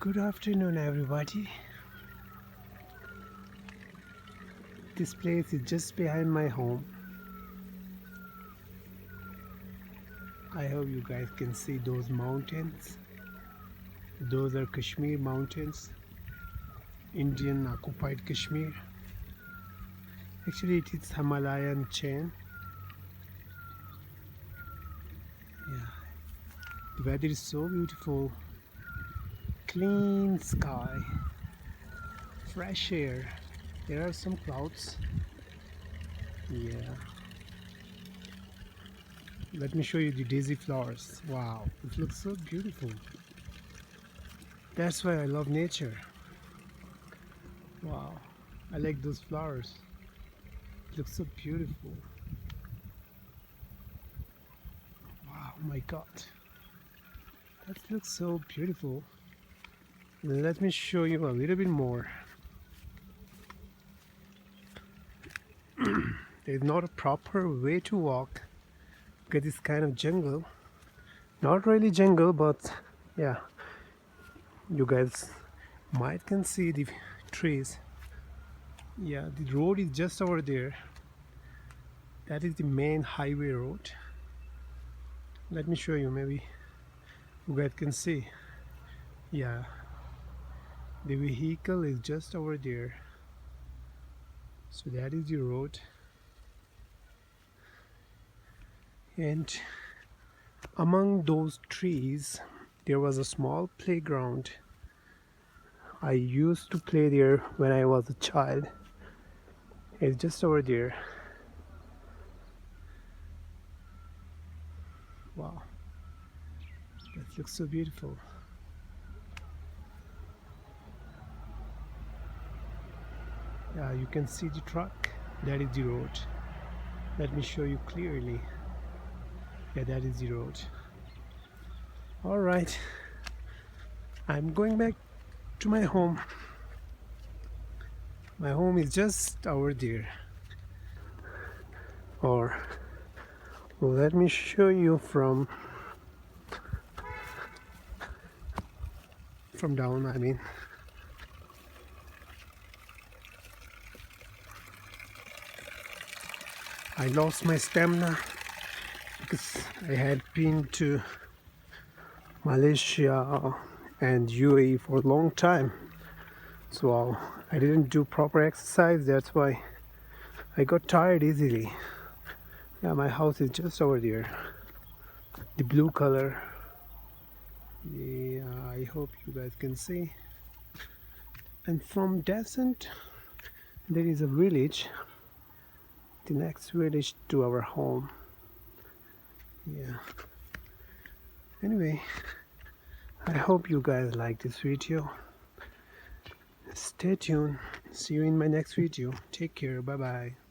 Good afternoon, everybody. This place is just behind my home. I hope you guys can see those mountains. Those are Kashmir mountains, Indian occupied Kashmir. Actually, it is Himalayan chain. Yeah, the weather is so beautiful. Clean sky, fresh air. There are some clouds. Yeah. Let me show you the daisy flowers. Wow, it looks so beautiful. That's why I love nature. Wow, I like those flowers. It looks so beautiful. Wow, my God. That looks so beautiful. Let me show you a little bit more. There's not a proper way to walk because it's kind of jungle. Not really jungle, but yeah, you guys might can see the trees. Yeah, the road is just over there. That is the main highway road. Let me show you, maybe you guys can see. Yeah, the vehicle is just over there. So that is the road. And among those trees, there was a small playground. I used to play there when I was a child. It's just over there. Wow, that looks so beautiful. Yeah, you can see the truck. That is the road. Let me show you clearly. Yeah, that is the road. All right, I'm going back to my home. My home is just over there. Or let me show you from down, I mean. I lost my stamina because I had been to Malaysia and UAE for a long time, so I didn't do proper exercise. That's why I got tired easily. Yeah, my house is just over there, the blue color. Yeah, I hope you guys can see. And from descent there is a village, the next village to our home. Yeah, anyway, I hope you guys like this video. Stay tuned. See you in my next video. Take care. Bye bye.